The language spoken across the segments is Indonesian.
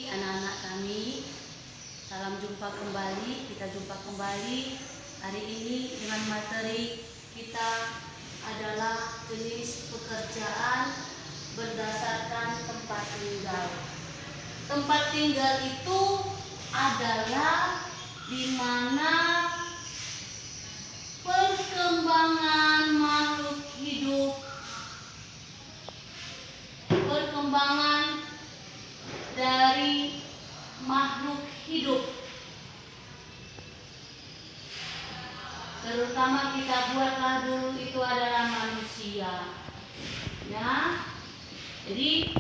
anak-anak kami. Salam jumpa kembali, kita jumpa kembali hari ini dengan materi kita adalah jenis pekerjaan berdasarkan tempat tinggal. Tempat tinggal itu adalah di mana perkembangan makhluk hidup, perkembangan dari makhluk hidup, terutama kita buatlah dulu itu adalah manusia, ya. Jadi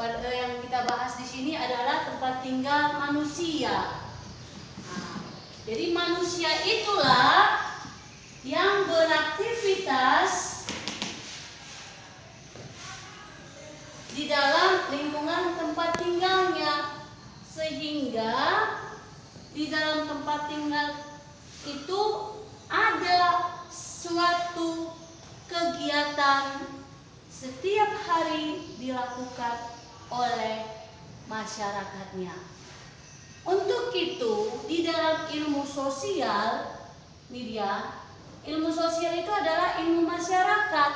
yang kita bahas di sini adalah tempat tinggal manusia. Nah, jadi manusia itulah yang beraktivitas di dalam lingkungan tempat tinggalnya, sehingga di dalam tempat tinggal itu ada suatu kegiatan setiap hari dilakukan oleh masyarakatnya. Untuk itu di dalam ilmu sosial, ilmu sosial itu adalah ilmu masyarakat,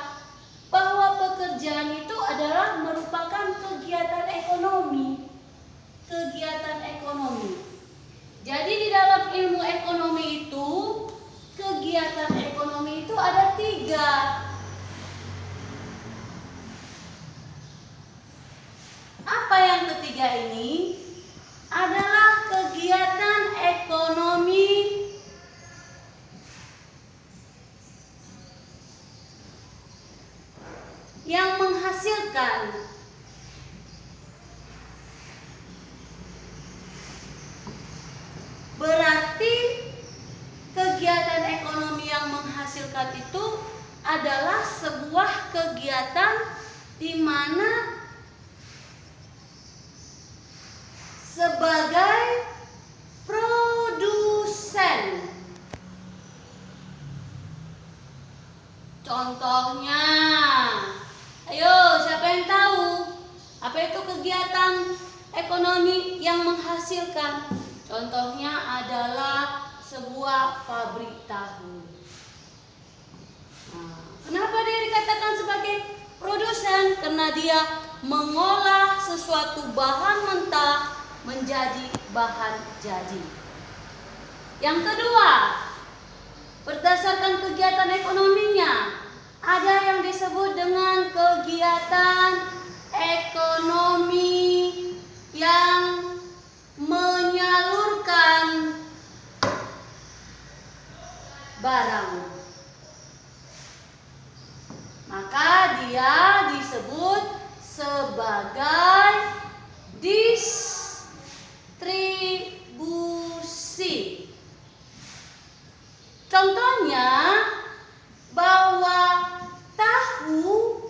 bahwa pekerjaan itu adalah merupakan kegiatan ekonomi. Jadi di dalam ilmu ekonomi itu, kegiatan ekonomi itu ada 3. Apa yang ketiga ini? Adalah kegiatan ekonomi yang menghasilkan. Berarti kegiatan ekonomi yang menghasilkan itu adalah sebuah kegiatan di mana sebagai produsen. Contohnya, ayo siapa yang tahu apa itu kegiatan ekonomi yang menghasilkan? Contohnya adalah sebuah pabrik tahu. Nah, kenapa dia dikatakan sebagai produsen? Karena dia mengolah sesuatu bahan mentah menjadi bahan jadi. Yang kedua, berdasarkan kegiatan ekonominya, ada yang disebut dengan kegiatan ekonomi yang menyalurkan barang. Maka dia disebut sebagai distribusi. Contohnya bahwa tahu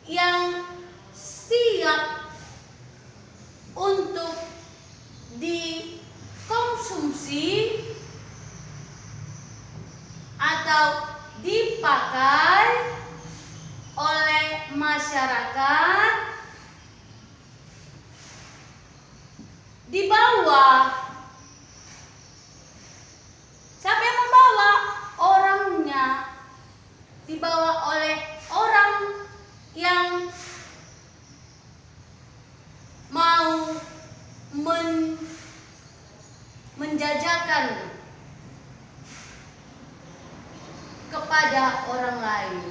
yang siap untuk dikonsumsi atau dipakai oleh masyarakat dibawa. Siapa yang membawa? Orangnya. Dibawa oleh orang yang mau menjajakan kepada orang lain.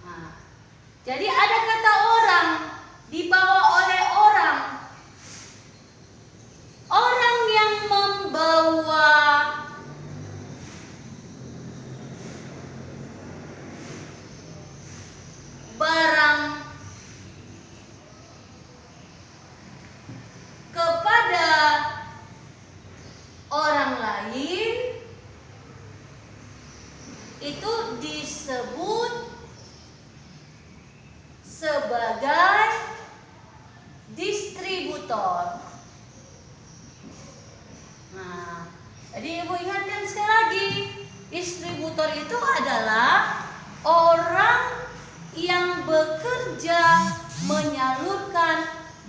Nah, jadi ada kata orang, dibawa oleh orang. Orang yang membawa barang kepada orang lain itu disebut sebagai distributor. Nah, jadi Ibu ingatkan sekali lagi, distributor itu adalah orang menyalurkan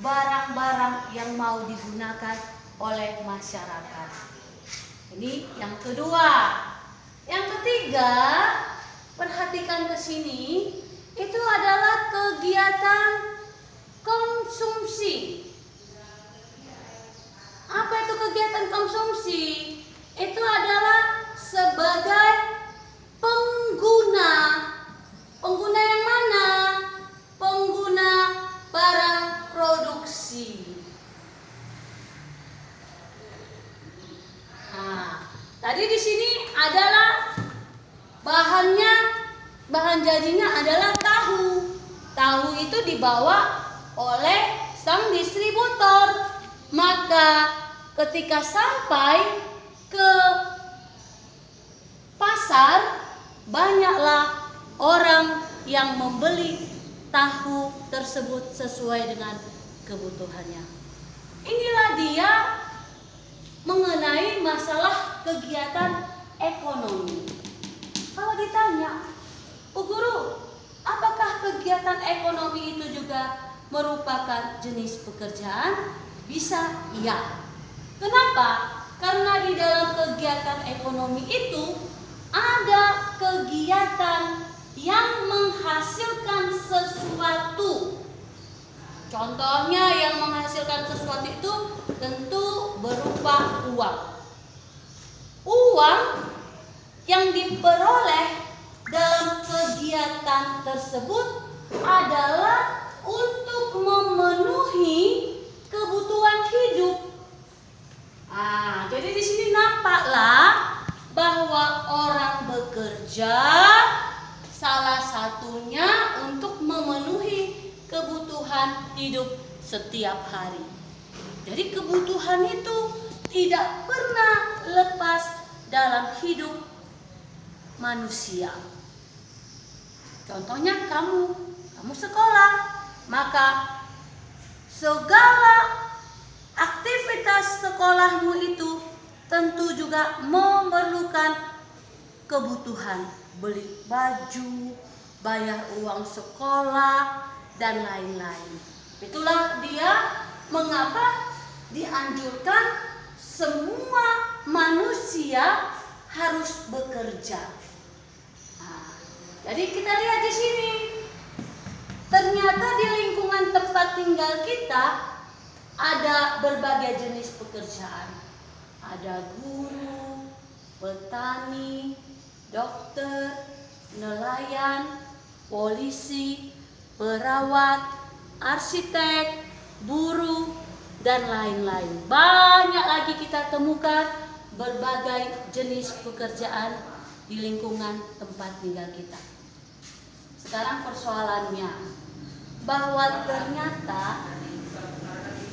barang-barang yang mau digunakan oleh masyarakat. Ini yang kedua. Yang ketiga, perhatikan ke sini, itu adalah kegiatan konsumsi. Apa itu kegiatan konsumsi? Itu adalah sebagai pengguna. Pengguna yang mana? Pengguna barang produksi. Nah, tadi di sini adalah bahan jadinya adalah tahu. Tahu itu dibawa oleh sang distributor. Maka ketika sampai ke pasar, banyaklah orang yang membeli tahu tersebut sesuai dengan kebutuhannya. Inilah dia mengenai masalah kegiatan ekonomi. Kalau ditanya, Bu Guru, apakah kegiatan ekonomi itu juga merupakan jenis pekerjaan? Bisa, iya. Kenapa? Karena di dalam kegiatan ekonomi itu ada kegiatan yang menghasilkan sesuatu. Contohnya yang menghasilkan sesuatu itu tentu berupa uang. Uang yang diperoleh dalam kegiatan tersebut adalah untuk memenuhi kebutuhan hidup. Jadi di sini nampaklah bahwa orang bekerja salah satunya untuk memenuhi kebutuhan hidup setiap hari. Jadi kebutuhan itu tidak pernah lepas dalam hidup manusia. Contohnya kamu sekolah, maka segala aktivitas sekolahmu itu tentu juga memerlukan kebutuhan, beli baju, bayar uang sekolah, dan lain-lain. Itulah dia mengapa dianjurkan semua manusia harus bekerja. Jadi kita lihat di sini, ternyata di lingkungan tempat tinggal kita ada berbagai jenis pekerjaan. Ada guru, petani, dokter, nelayan, polisi, perawat, arsitek, buruh, dan lain-lain. Banyak lagi kita temukan berbagai jenis pekerjaan di lingkungan tempat tinggal kita. Sekarang persoalannya, bahwa ternyata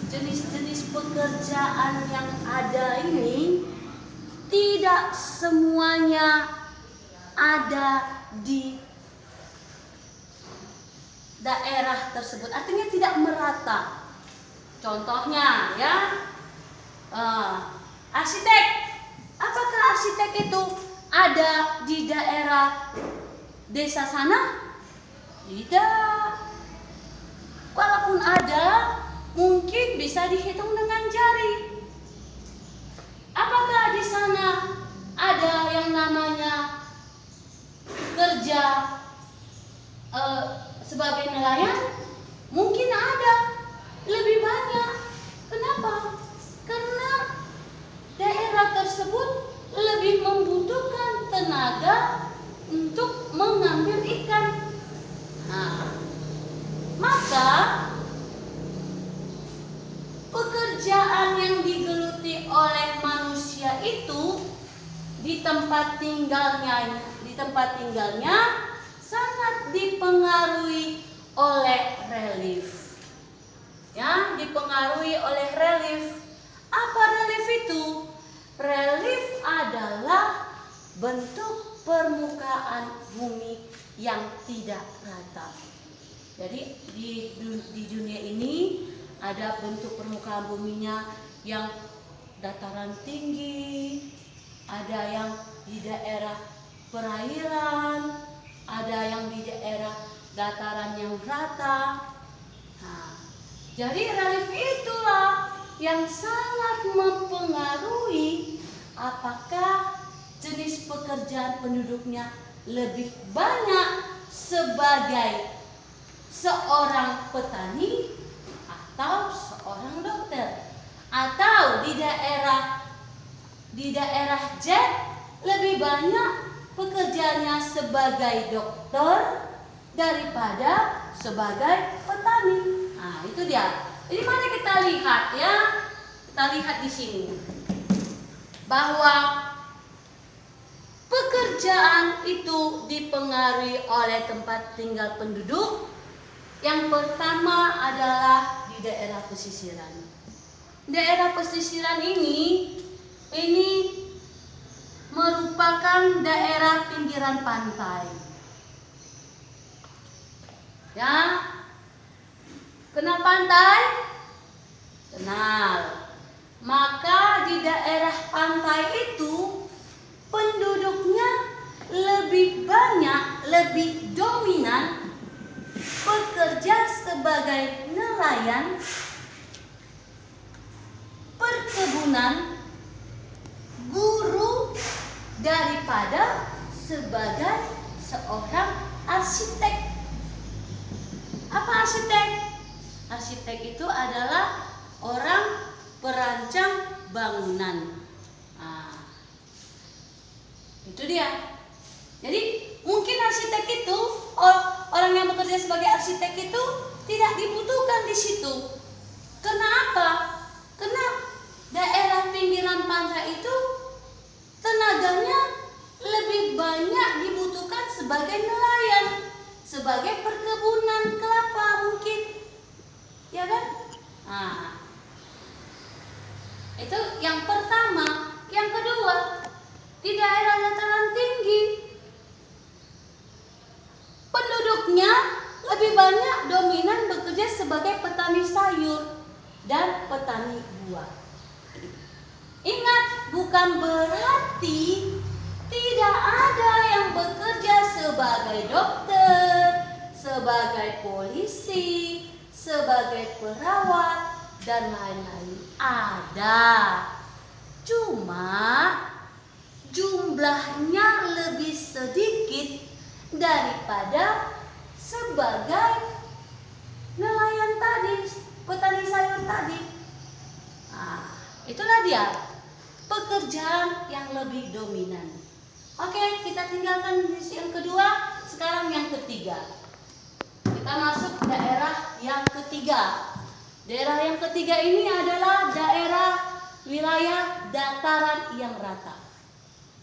jenis-jenis pekerjaan yang ada ini tidak semuanya ada di daerah tersebut, artinya tidak merata. Contohnya ya, arsitek. Apakah arsitek itu ada di daerah desa sana? Tidak. Walaupun ada, mungkin bisa dihitung dengan jari. Apakah di sana ada yang namanya kerja sebagai nelayan? Mungkin ada, lebih banyak. Kenapa? Karena daerah tersebut lebih membutuhkan tenaga untuk mengambil ikan. Maka pekerjaan yang digeluti oleh manusia itu di tempat tinggalnya sangat dipengaruhi oleh relief. Ya, dipengaruhi oleh relief. Apa relief itu? Relief adalah bentuk permukaan bumi yang tidak rata. Jadi di dunia ini ada bentuk permukaan buminya yang dataran tinggi, ada yang di daerah perairan, ada yang di daerah dataran yang rata. Nah, jadi relief itulah yang sangat mempengaruhi apakah jenis pekerjaan penduduknya lebih banyak sebagai seorang petani atau seorang dokter, atau di daerah Z lebih banyak pekerjaannya sebagai dokter daripada sebagai petani. Nah, itu dia. Jadi mari kita lihat ya. Kita lihat di sini bahwa pekerjaan itu dipengaruhi oleh tempat tinggal penduduk. Yang pertama adalah di daerah pesisiran. Daerah pesisiran ini merupakan daerah pinggiran pantai. Ya, kenal pantai? Kenal. Maka di daerah pantai itu penduduknya lebih banyak, lebih dominan bekerja sebagai nelayan, perkebunan, guru daripada sebagai seorang arsitek. Apa arsitek? Arsitek itu adalah orang perancang bangunan. Nah, itu dia. Jadi mungkin arsitek itu, orang yang bekerja sebagai arsitek itu tidak dibutuhkan di situ. Karena apa? Karena daerah pinggiran pantai itu tenaganya lebih banyak dibutuhkan sebagai nelayan, sebagai perkebunan kelapa mungkin, ya kan? Nah, itu yang pertama. Yang kedua, di daerah dataran tinggi penduduknya lebih banyak dominan bekerja sebagai petani sayur dan petani buah. Ingat, bukan berarti tidak ada yang bekerja sebagai dokter, sebagai polisi, sebagai perawat, dan lain-lain. Ada. Cuma jumlahnya lebih sedikit daripada sebagai nelayan tadi, petani sayur tadi. Nah, itulah dia pekerjaan yang lebih dominan. Oke, kita tinggalkan misi yang kedua. Sekarang yang ketiga. Kita masuk daerah yang ketiga. Daerah yang ketiga ini adalah daerah wilayah dataran yang rata.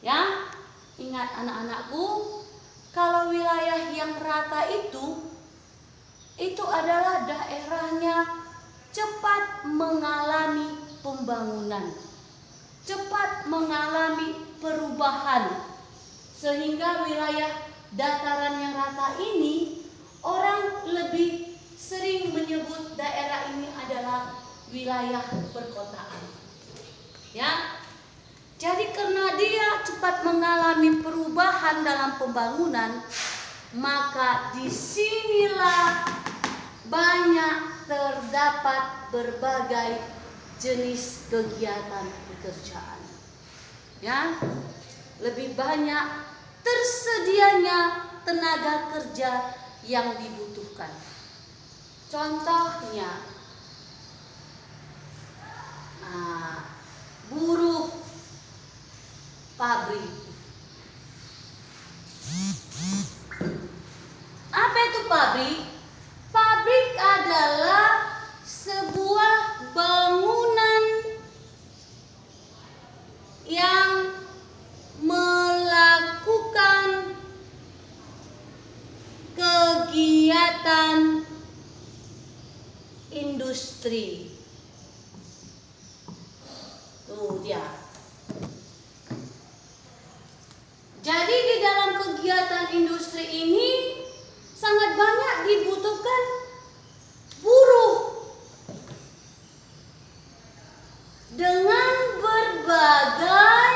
Ya, ingat anak-anakku, kalau wilayah yang rata itu adalah daerahnya cepat mengalami pembangunan, cepat mengalami perubahan, sehingga wilayah dataran yang rata ini orang lebih sering menyebut daerah ini adalah wilayah perkotaan. Ya, jadi karena dia cepat mengalami perubahan dalam pembangunan, maka disinilah banyak terdapat berbagai jenis kegiatan pekerjaan. Ya, lebih banyak tersedianya tenaga kerja yang dibutuhkan. Contohnya, buruh pabrik. Apa itu pabrik? Pabrik adalah sebuah bangunan yang melakukan kegiatan industri. Tuh dia. Jadi di dalam kegiatan industri ini sangat banyak dibutuhkan buruh dengan berbagai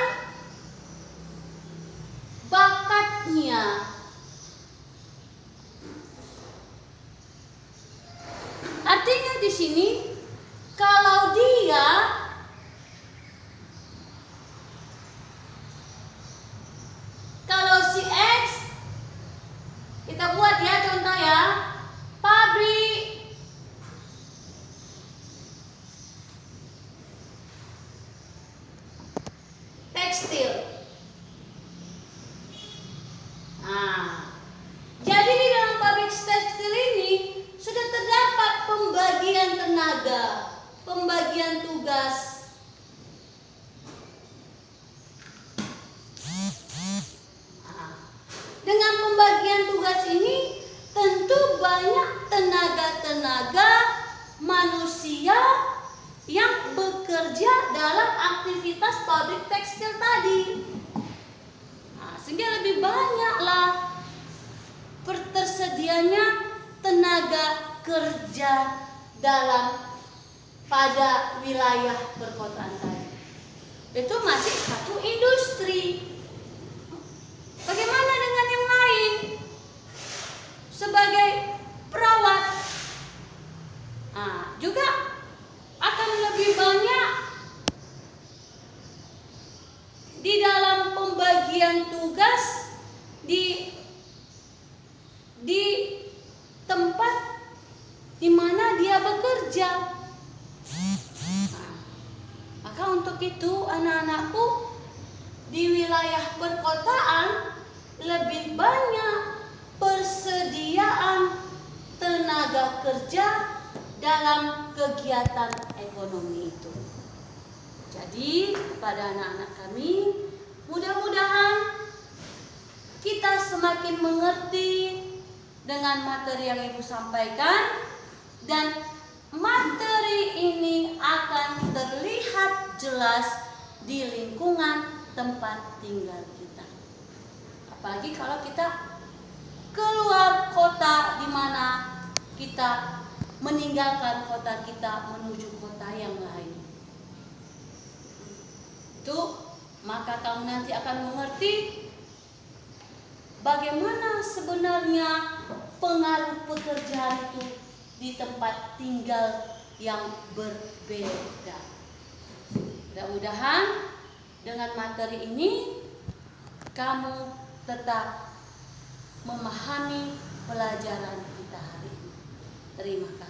bakatnya. sini kalau dia si X, kita buat ya contoh ya, pabrik tekstil. Nah, jadi di dalam pabrik tekstil ini sudah terdapat pembagian tenaga, pembagian tugas. Dengan pembagian tugas ini tentu banyak tenaga-tenaga manusia yang bekerja dalam aktivitas pabrik tekstil tadi. Nah, sehingga lebih banyaklah tersedianya tenaga kerja pada wilayah perkotaan tadi. Itu masih satu industri. Bagaimana dengan yang lain? Sebagai perawat, juga akan lebih banyak di dalam pembagian tugas di tempat di mana dia bekerja. Maka untuk itu anak-anakku, di wilayah perkotaan lebih banyak persediaan tenaga kerja dalam kegiatan ekonomi itu. Jadi pada anak-anak kami, mudah-mudahan kita semakin mengerti dengan materi yang Ibu sampaikan, dan materi ini akan terlihat jelas di lingkungan tempat tinggal kita. Apalagi kalau kita keluar kota, di mana kita meninggalkan kota kita menuju kota yang lain. Itu maka kamu nanti akan mengerti bagaimana sebenarnya pengaruh pekerjaan itu di tempat tinggal yang berbeda. Mudah-mudahan dengan materi ini kamu tetap memahami pelajaran kita hari ini. Terima kasih.